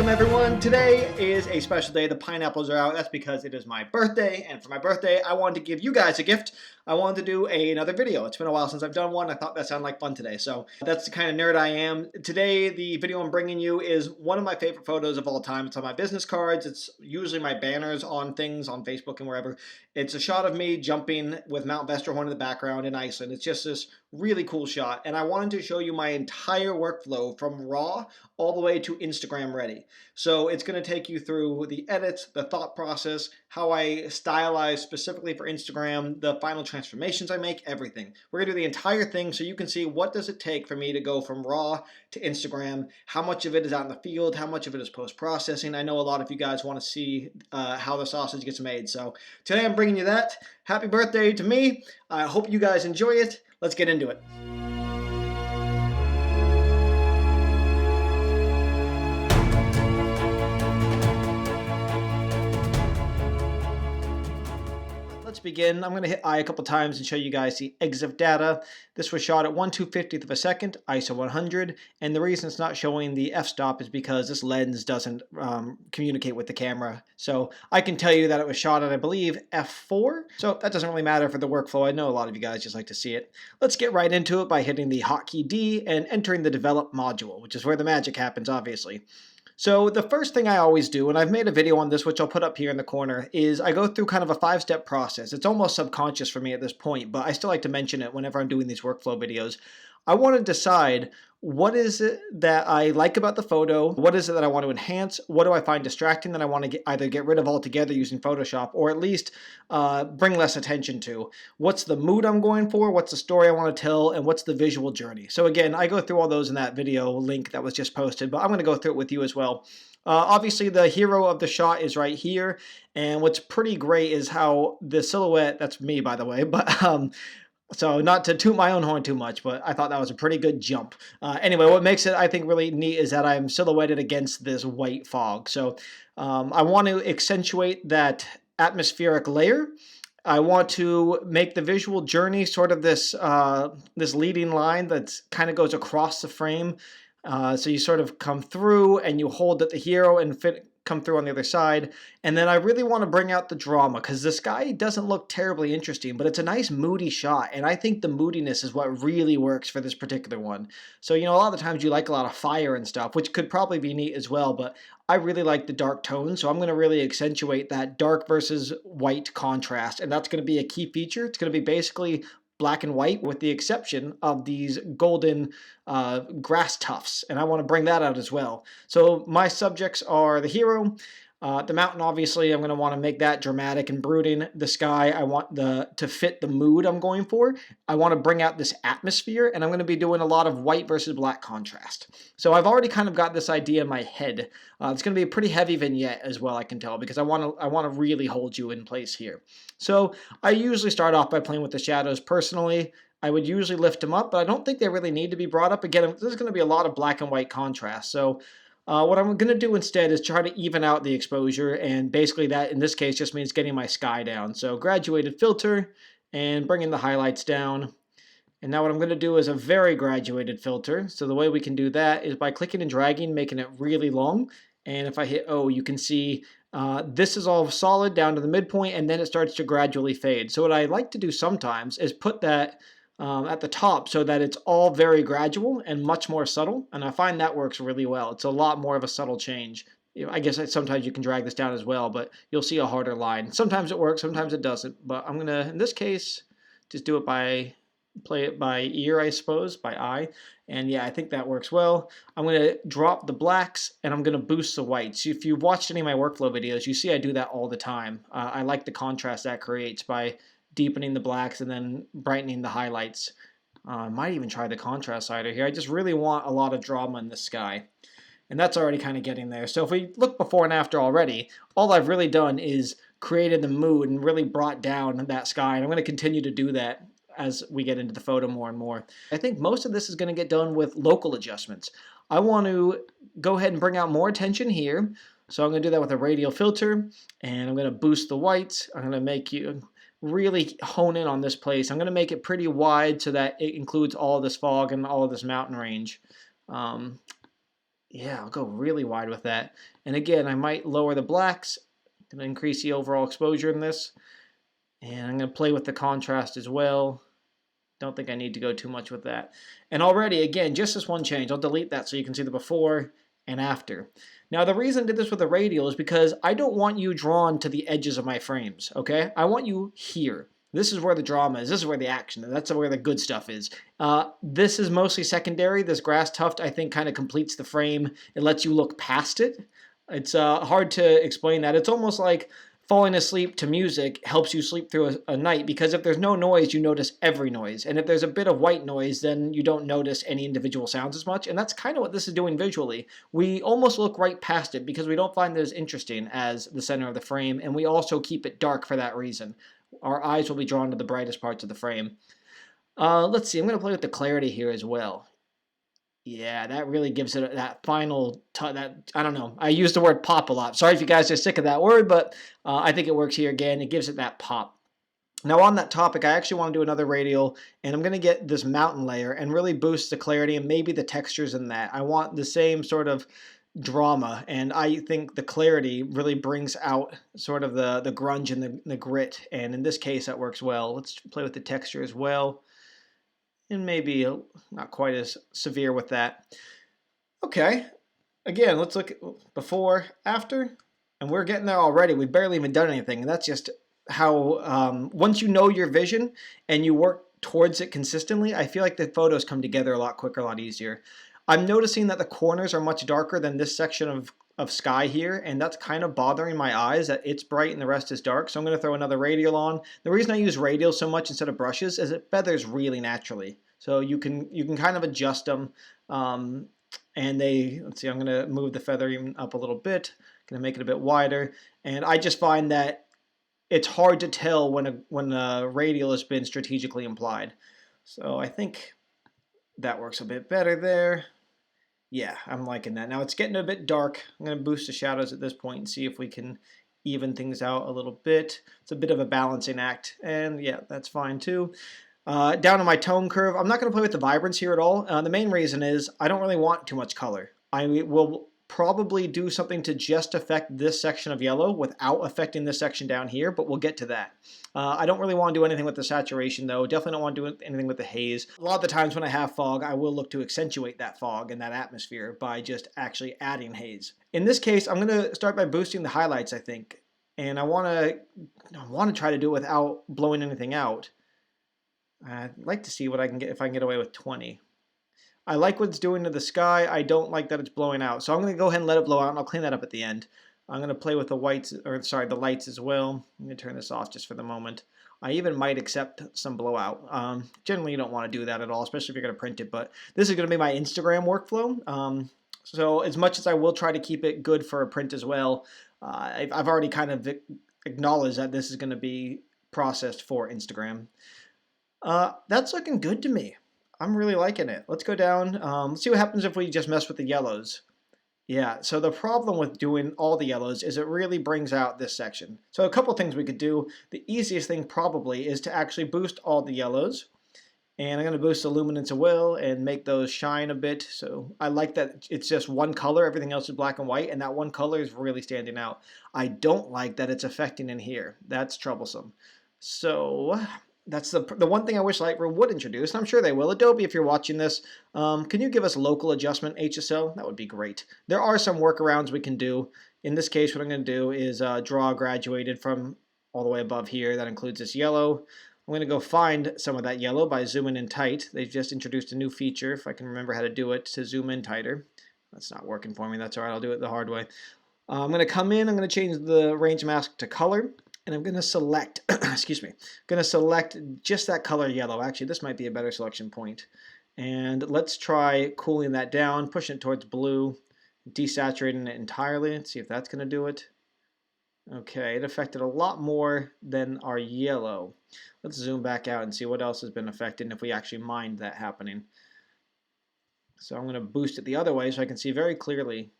Welcome everyone. Today is a special day. The pineapples are out. That's because it is my birthday, and for my birthday I wanted to give you guys a gift. I wanted to do another video. It's been a while since I've done one. I thought that sounded like fun today. So that's the kind of nerd I am. Today the video I'm bringing you is one of my favorite photos of all time. It's on my business cards. It's usually my banners on things on Facebook and wherever. It's a shot of me jumping with Mount Vesterhorn in the background in Iceland. It's just this really cool shot, and I wanted to show you my entire workflow from raw all the way to Instagram ready. So it's going to take you through the edits, the thought process, how I stylize specifically for Instagram, the final transformations I make, everything. We're going to do the entire thing so you can see what does it take for me to go from raw to Instagram, how much of it is out in the field, how much of it is post-processing. I know a lot of you guys want to see how the sausage gets made. So today I'm bringing you that. Happy birthday to me. I hope you guys enjoy it. Let's get into it. Let's begin. I'm going to hit I a couple times and show you guys the EXIF data. This was shot at 1/250th of a second, ISO 100, and the reason it's not showing the f-stop is because this lens doesn't communicate with the camera. So I can tell you that it was shot at, I believe, f4, so that doesn't really matter for the workflow. I know a lot of you guys just like to see it. Let's get right into it by hitting the hotkey D and entering the develop module, which is where the magic happens, obviously. So the first thing I always do, and I've made a video on this, which I'll put up here in the corner, is I go through kind of a 5-step process. It's almost subconscious for me at this point, but I still like to mention it whenever I'm doing these workflow videos. I want to decide what is it that I like about the photo, what is it that I want to enhance, what do I find distracting that I want to either get rid of altogether using Photoshop or at least bring less attention to. What's the mood I'm going for, what's the story I want to tell, and what's the visual journey. So again, I go through all those in that video link that was just posted, but I'm going to go through it with you as well. Obviously the hero of the shot is right here, and what's pretty great is how the silhouette, that's me by the way, but so not to toot my own horn too much, but I thought that was a pretty good jump. Anyway, what makes it, I think, really neat is that I'm silhouetted against this white fog. So I want to accentuate that atmospheric layer. I want to make the visual journey sort of this, this leading line that kind of goes across the frame. So you sort of come through and you hold at the hero and come through on the other side. And then I really want to bring out the drama because this guy doesn't look terribly interesting, but it's a nice moody shot. And I think the moodiness is what really works for this particular one. So, you know, a lot of the times you like a lot of fire and stuff, which could probably be neat as well, but I really like the dark tone. So I'm going to really accentuate that dark versus white contrast. And that's going to be a key feature. It's going to be basically black and white with the exception of these golden grass tufts, and I want to bring that out as well. So my subjects are the hero, the mountain. Obviously I'm going to want to make that dramatic and brooding. The sky, I want to fit the mood I'm going for. I want to bring out this atmosphere, and I'm going to be doing a lot of white versus black contrast. So I've already kind of got this idea in my head. It's going to be a pretty heavy vignette as well, I can tell, because I want to really hold you in place here. So I usually start off by playing with the shadows personally. I would usually lift them up, but I don't think they really need to be brought up. Again, there's going to be a lot of black and white contrast. So what I'm going to do instead is try to even out the exposure, and basically that in this case just means getting my sky down. So graduated filter and bringing the highlights down. And now what I'm going to do is a very graduated filter. So the way we can do that is by clicking and dragging, making it really long. And if I hit O, you can see this is all solid down to the midpoint, and then it starts to gradually fade. So what I like to do sometimes is put that at the top so that it's all very gradual and much more subtle, and I find that works really well. It's a lot more of a subtle change. You know, I guess sometimes you can drag this down as well, but you'll see a harder line. Sometimes it works, sometimes it doesn't, but I'm gonna, in this case, just do it by, play it by ear, I suppose, by eye. And yeah, I think that works well. I'm going to drop the blacks and I'm going to boost the whites. If you've watched any of my workflow videos, you see I do that all the time. I like the contrast that creates by deepening the blacks and then brightening the highlights. I might even try the contrast slider here. I just really want a lot of drama in the sky. And that's already kind of getting there. So if we look before and after already, all I've really done is created the mood and really brought down that sky. And I'm going to continue to do that as we get into the photo more and more. I think most of this is going to get done with local adjustments. I want to go ahead and bring out more attention here. So I'm going to do that with a radial filter, and I'm going to boost the whites. I'm going to make you really hone in on this place. I'm going to make it pretty wide so that it includes all of this fog and all of this mountain range. Yeah, I'll go really wide with that. And again, I might lower the blacks, gonna increase the overall exposure in this. And I'm gonna play with the contrast as well. Don't think I need to go too much with that. And already, again, just this one change. I'll delete that so you can see the before and after. Now, the reason I did this with the radial is because I don't want you drawn to the edges of my frames, okay? I want you here. This is where the drama is. This is where the action is. That's where the good stuff is. This is mostly secondary. This grass tuft, I think, kind of completes the frame. It lets you look past it. It's hard to explain that. It's almost like falling asleep to music helps you sleep through a night, because if there's no noise, you notice every noise. And if there's a bit of white noise, then you don't notice any individual sounds as much. And that's kind of what this is doing visually. We almost look right past it because we don't find it as interesting as the center of the frame. And we also keep it dark for that reason. Our eyes will be drawn to the brightest parts of the frame. Let's see, I'm going to play with the clarity here as well. Yeah, that really gives it that final that I don't know. I use the word pop a lot. Sorry if you guys are sick of that word, but I think it works here again. It gives it that pop. Now on that topic, I actually want to do another radial, and I'm going to get this mountain layer and really boost the clarity and maybe the textures in that. I want the same sort of drama, and I think the clarity really brings out sort of the grunge and the grit, and in this case that works well. Let's play with the texture as well. And maybe not quite as severe with that. Okay, again, let's look at before, after, and we're getting there already. We've barely even done anything, and that's just how, once you know your vision and you work towards it consistently, I feel like the photos come together a lot quicker, a lot easier. I'm noticing that the corners are much darker than this section of sky here, and that's kind of bothering my eyes, that it's bright and the rest is dark. So I'm going to throw another radial on. The reason I use radial so much instead of brushes is it feathers really naturally. So you can kind of adjust them, and let's see, I'm going to move the feathering up a little bit, going to make it a bit wider, and I just find that it's hard to tell when a radial has been strategically applied. So I think that works a bit better there. Yeah, I'm liking that. Now it's getting a bit dark. I'm going to boost the shadows at this point and see if we can even things out a little bit. It's a bit of a balancing act, and yeah, that's fine too. Down to my tone curve, I'm not going to play with the vibrance here at all. The main reason is I don't really want too much color. I will probably do something to just affect this section of yellow without affecting this section down here, but we'll get to that. I don't really want to do anything with the saturation though. Definitely don't want to do anything with the haze. A lot of the times when I have fog, I will look to accentuate that fog and that atmosphere by just actually adding haze. In this case, I'm going to start by boosting the highlights, I think. And I want to try to do it without blowing anything out. I'd like to see what I can get if I can get away with 20. I like what it's doing to the sky. I don't like that it's blowing out. So I'm going to go ahead and let it blow out, and I'll clean that up at the end. I'm going to play with the the lights as well. I'm going to turn this off just for the moment. I even might accept some blowout. Generally, you don't want to do that at all, especially if you're going to print it. But this is going to be my Instagram workflow. So as much as I will try to keep it good for a print as well, I've already kind of acknowledged that this is going to be processed for Instagram. That's looking good to me. I'm really liking it. Let's go down. Let's see what happens if we just mess with the yellows. Yeah, so the problem with doing all the yellows is it really brings out this section. So a couple things we could do. The easiest thing probably is to actually boost all the yellows. And I'm going to boost the luminance as well and make those shine a bit. So I like that it's just one color. Everything else is black and white, and that one color is really standing out. I don't like that it's affecting in here. That's troublesome. So that's the one thing I wish Lightroom would introduce, and I'm sure they will. Adobe, if you're watching this, can you give us local adjustment HSL? That would be great. There are some workarounds we can do. In this case, what I'm going to do is draw graduated from all the way above here. That includes this yellow. I'm going to go find some of that yellow by zooming in tight. They've just introduced a new feature, if I can remember how to do it, to zoom in tighter. That's not working for me. That's all right. I'll do it the hard way. I'm going to come in. I'm going to change the range mask to color. And I'm going to select, excuse me, I'm going to select just that color yellow. Actually, this might be a better selection point. And let's try cooling that down, pushing it towards blue, desaturating it entirely. Let's see if that's going to do it. Okay, it affected a lot more than our yellow. Let's zoom back out and see what else has been affected and if we actually mind that happening. So I'm going to boost it the other way so I can see very clearly.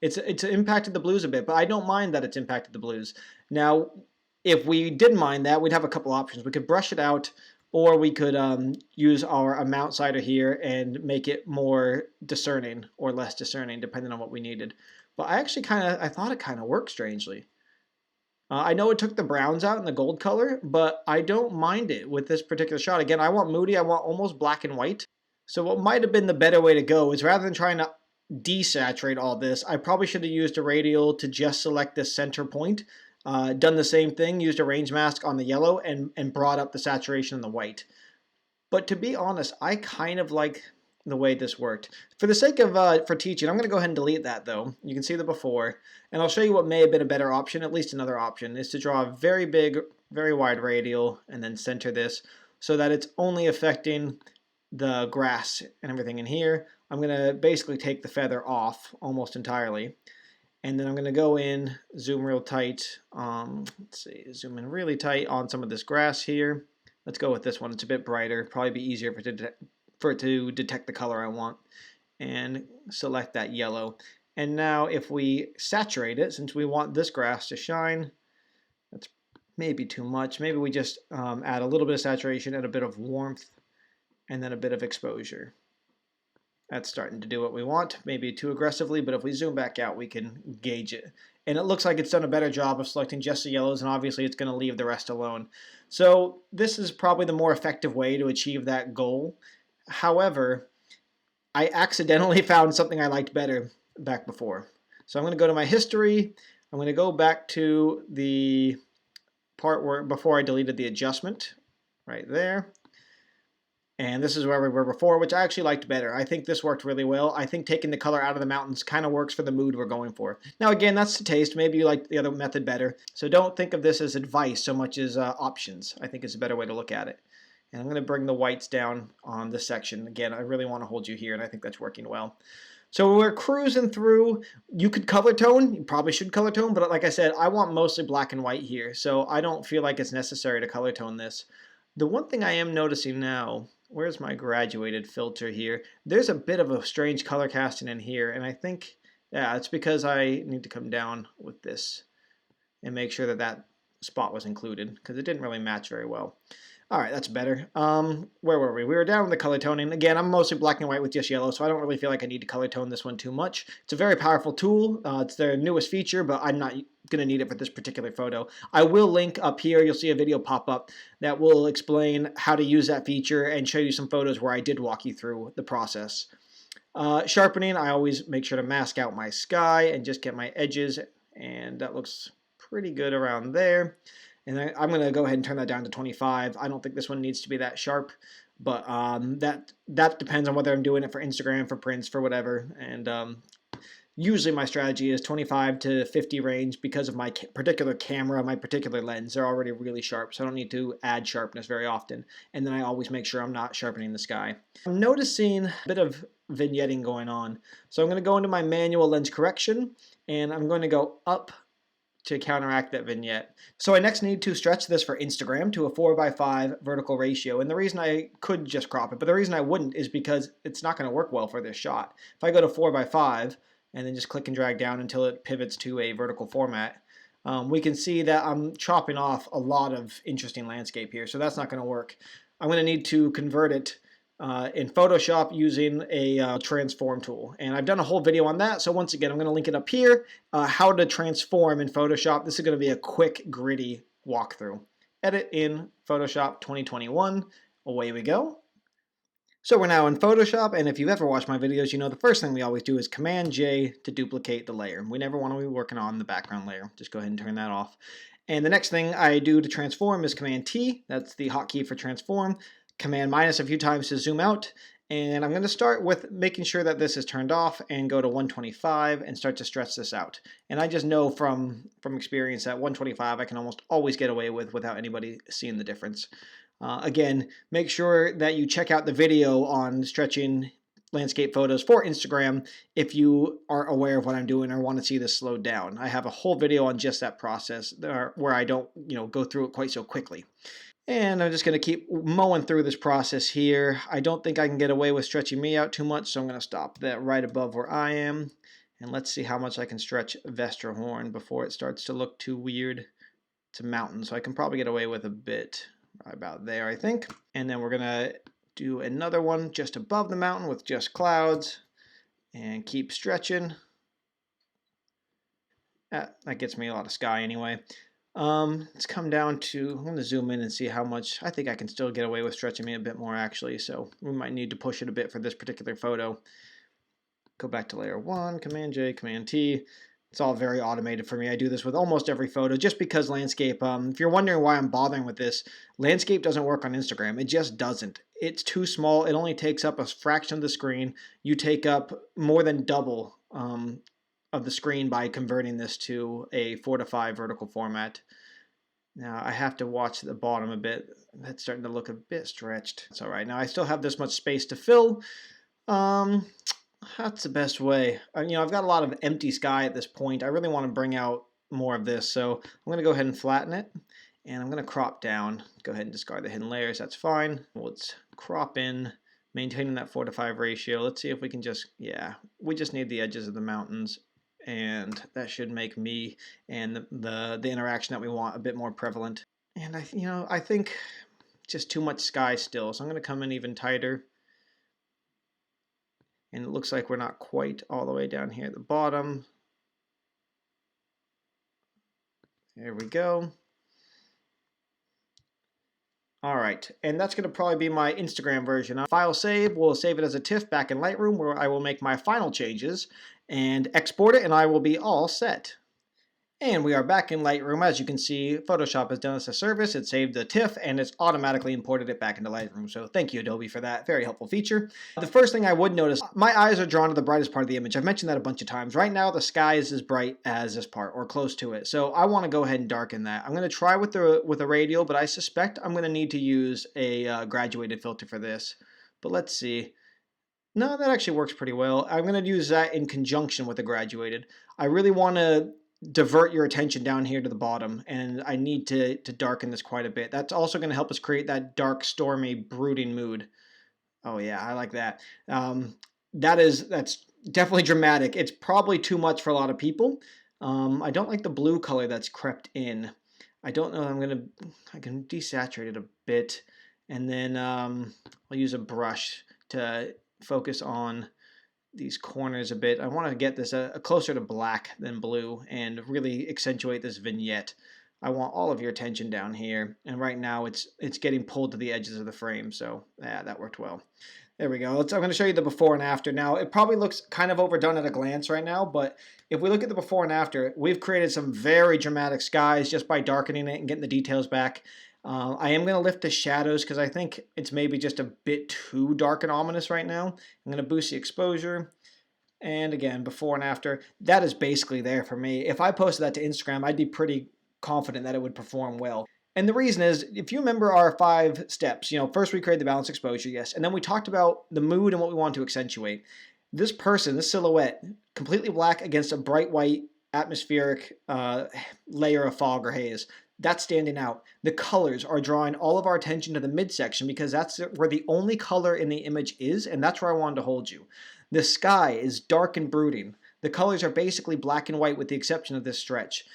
It's impacted the blues a bit, but I don't mind that it's impacted the blues. Now, if we did mind that, we'd have a couple options. We could brush it out or we could use our amount slider here and make it more discerning or less discerning, depending on what we needed. But I actually I thought it kind of worked strangely. I know it took the browns out and the gold color, but I don't mind it with this particular shot. Again, I want moody, I want almost black and white. So what might have been the better way to go is, rather than trying to desaturate all this, I probably should have used a radial to just select this center point. Done the same thing, used a range mask on the yellow and brought up the saturation in the white. But to be honest, I kind of like the way this worked. For the sake of for teaching, I'm going to go ahead and delete that though. You can see the before, and I'll show you what may have been a better option. At least another option is to draw a very big, very wide radial and then center this so that it's only affecting the grass and everything in here. I'm going to basically take the feather off almost entirely. And then I'm going to go in, zoom real tight. Let's see, zoom in really tight on some of this grass here. Let's go with this one. It's a bit brighter. Probably be easier for it to detect the color I want. And select that yellow. And now if we saturate it, since we want this grass to shine, that's maybe too much. Maybe we just add a little bit of saturation and a bit of warmth and then a bit of exposure. That's starting to do what we want, maybe too aggressively, but if we zoom back out, we can gauge it. And it looks like it's done a better job of selecting just the yellows, and obviously it's going to leave the rest alone. So this is probably the more effective way to achieve that goal. However, I accidentally found something I liked better back before. So I'm going to go to my history. I'm going to go back to the part where before I deleted the adjustment, right there. And this is where we were before, which I actually liked better. I think this worked really well. I think taking the color out of the mountains kind of works for the mood we're going for. Now again, that's the taste. Maybe you like the other method better. So don't think of this as advice so much as options. I think it's a better way to look at it. And I'm going to bring the whites down on this section. Again, I really want to hold you here, and I think that's working well. So we're cruising through. You could color tone. You probably should color tone, but like I said, I want mostly black and white here. So I don't feel like it's necessary to color tone this. The one thing I am noticing now, where's my graduated filter here? There's a bit of a strange color casting in here, and I think, yeah, it's because I need to come down with this and make sure that that spot was included, because it didn't really match very well. All right, that's better. Where were we? We were down with the color toning. Again, I'm mostly black and white with just yellow, so I don't really feel like I need to color tone this one too much. It's a very powerful tool. It's their newest feature, but I'm not going to need it for this particular photo. I will link up here. You'll see a video pop up that will explain how to use that feature and show you some photos where I did walk you through the process. Sharpening, I always make sure to mask out my sky and just get my edges, and that looks pretty good around there. And I'm going to go ahead and turn that down to 25. I don't think this one needs to be that sharp, but that depends on whether I'm doing it for Instagram, for prints, for whatever. And usually my strategy is 25 to 50 range because of my particular camera, my particular lens. They're already really sharp, so I don't need to add sharpness very often. And then I always make sure I'm not sharpening the sky. I'm noticing a bit of vignetting going on. So I'm going to go into my manual lens correction, and I'm going to go up to counteract that vignette. So I next need to stretch this for Instagram to a 4:5 vertical ratio. And the reason I could just crop it, but the reason I wouldn't is because it's not going to work well for this shot. If I go to 4:5 and then just click and drag down until it pivots to a vertical format, we can see that I'm chopping off a lot of interesting landscape here. So that's not going to work. I'm going to need to convert it in Photoshop using a transform tool. And I've done a whole video on that. So once again, I'm going to link it up here, how to transform in Photoshop. This is going to be a quick, gritty walkthrough. Edit in Photoshop 2021. Away we go. So we're now in Photoshop, and if you've ever watched my videos, you know the first thing we always do is Command J to duplicate the layer. We never want to be working on the background layer. Just go ahead and turn that off. And the next thing I do to transform is Command T. That's the hotkey for transform. Command minus a few times to zoom out, and I'm going to start with making sure that this is turned off and go to 125 and start to stretch this out. And I just know from experience that 125 I can almost always get away with without anybody seeing the difference. Again, make sure that you check out the video on stretching landscape photos for Instagram if you are aware of what I'm doing or want to see this slowed down. I have a whole video on just that process where I don't go through it quite so quickly. And I'm just going to keep mowing through this process here. I don't think I can get away with stretching me out too much, so I'm going to stop that right above where I am. And let's see how much I can stretch Vesterhorn before it starts to look too weird. It's a mountain, so I can probably get away with a bit. Right about there, I think. And then we're gonna do another one just above the mountain with just clouds and keep stretching. That gets me a lot of sky anyway. Let's come down to, I'm going to zoom in and see how much. I think I can still get away with stretching me a bit more actually, so we might need to push it a bit for this particular photo. Go back to layer 1, Command J, Command T. It's all very automated for me. I do this with almost every photo just because landscape, if you're wondering why I'm bothering with this, landscape doesn't work on Instagram. It just doesn't. It's too small. It only takes up a fraction of the screen. You take up more than double of the screen by converting this to a 4:5 vertical format. Now I have to watch the bottom a bit. That's starting to look a bit stretched. It's all right. Now I still have this much space to fill. That's the best way. You know, I've got a lot of empty sky at this point. I really want to bring out more of this, so I'm going to go ahead and flatten it, and I'm going to crop down. Go ahead and discard the hidden layers. That's fine. Let's crop in, maintaining that 4:5 ratio. Let's see if we can just, yeah, we just need the edges of the mountains, and that should make me and the interaction that we want a bit more prevalent. And I think just too much sky still, so I'm going to come in even tighter. And it looks like we're not quite all the way down here at the bottom. There we go. All right, and that's going to probably be my Instagram version. File save, we'll save it as a TIFF back in Lightroom where I will make my final changes and export it, and I will be all set. And we are back in Lightroom. As you can see, Photoshop has done us a service. It saved the TIFF and it's automatically imported it back into Lightroom. So thank you, Adobe, for that. Very helpful feature. The first thing I would notice, my eyes are drawn to the brightest part of the image. I've mentioned that a bunch of times. Right now, the sky is as bright as this part or close to it. So I want to go ahead and darken that. I'm going to try with a radial, but I suspect I'm going to need to use a graduated filter for this. But let's see. No, that actually works pretty well. I'm going to use that in conjunction with a graduated. I really want to divert your attention down here to the bottom, and I need to darken this quite a bit. That's also going to help us create that dark, stormy, brooding mood. Oh yeah, I like that. That's definitely dramatic. It's probably too much for a lot of people. I don't like the blue color that's crept in. I don't know. I can desaturate it a bit, and then I'll use a brush to focus on these corners a bit. I want to get this closer to black than blue and really accentuate this vignette. I want all of your attention down here, and right now it's getting pulled to the edges of the frame, so yeah, that worked well. There we go. I'm going to show you the before and after. Now, it probably looks kind of overdone at a glance right now, but if we look at the before and after, we've created some very dramatic skies just by darkening it and getting the details back. I am going to lift the shadows because I think it's maybe just a bit too dark and ominous right now. I'm going to boost the exposure. And again, before and after. That is basically there for me. If I posted that to Instagram, I'd be pretty confident that it would perform well. And the reason is, if you remember our 5 steps, first we created the balanced exposure, yes, and then we talked about the mood and what we want to accentuate. This person, this silhouette, completely black against a bright white atmospheric layer of fog or haze. That's standing out. The colors are drawing all of our attention to the midsection because that's where the only color in the image is, and that's where I wanted to hold you. The sky is dark and brooding. The colors are basically black and white with the exception of this stretch.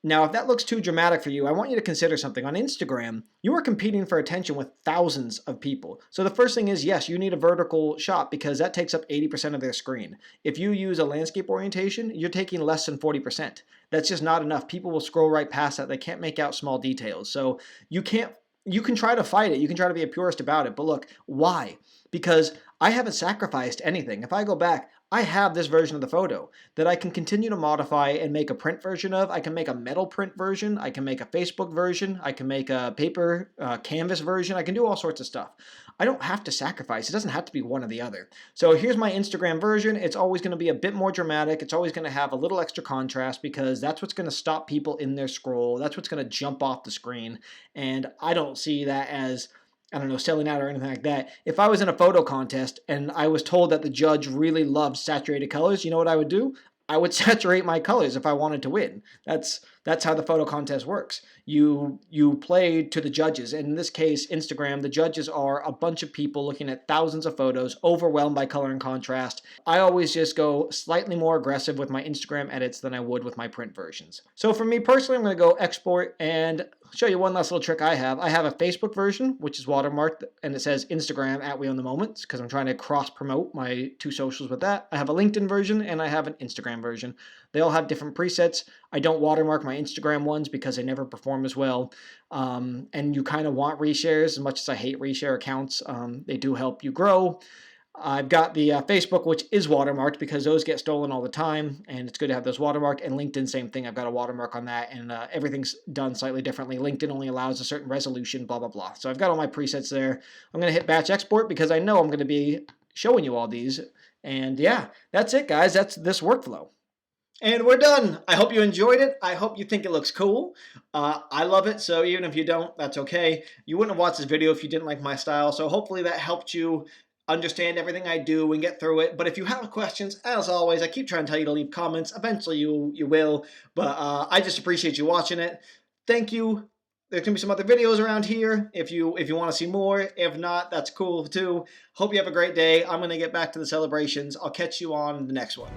Now, if that looks too dramatic for you, I want you to consider something. On Instagram, you are competing for attention with thousands of people. So the first thing is, yes, you need a vertical shot because that takes up 80% of their screen. If you use a landscape orientation, you're taking less than 40%. That's just not enough. People will scroll right past that. They can't make out small details. So you can try to fight it. You can try to be a purist about it. But look, why? Because I haven't sacrificed anything. If I go back, I have this version of the photo that I can continue to modify and make a print version of. I can make a metal print version. I can make a Facebook version. I can make a paper canvas version. I can do all sorts of stuff. I don't have to sacrifice. It doesn't have to be one or the other. So here's my Instagram version. It's always going to be a bit more dramatic. It's always going to have a little extra contrast because that's what's going to stop people in their scroll. That's what's going to jump off the screen. And I don't see that as, I don't know, selling out or anything like that. If I was in a photo contest and I was told that the judge really loved saturated colors, you know what I would do? I would saturate my colors if I wanted to win. That's That's how the photo contest works. You play to the judges. And in this case, Instagram, the judges are a bunch of people looking at thousands of photos, overwhelmed by color and contrast. I always just go slightly more aggressive with my Instagram edits than I would with my print versions. So for me personally, I'm going to go export and show you one last little trick I have. I have a Facebook version, which is watermarked, and it says Instagram at We Own the Moments, because I'm trying to cross-promote my two socials with that. I have a LinkedIn version, and I have an Instagram version. They all have different presets. I don't watermark my Instagram ones because they never perform as well. And you kind of want reshares. As much as I hate reshare accounts, they do help you grow. I've got the Facebook, which is watermarked because those get stolen all the time, and it's good to have those watermarked. And LinkedIn, same thing. I've got a watermark on that, and everything's done slightly differently. LinkedIn only allows a certain resolution, blah, blah, blah. So I've got all my presets there. I'm going to hit batch export because I know I'm going to be showing you all these. And yeah, that's it, guys. That's this workflow. And we're done. I hope you enjoyed it. I hope you think it looks cool. I love it, so even if you don't, that's okay. You wouldn't have watched this video if you didn't like my style, so hopefully that helped you understand everything I do and get through it. But if you have questions, as always, I keep trying to tell you to leave comments. Eventually you will, but I just appreciate you watching it. Thank you. There's going to be some other videos around here if you want to see more. If not, that's cool too. Hope you have a great day. I'm going to get back to the celebrations. I'll catch you on the next one.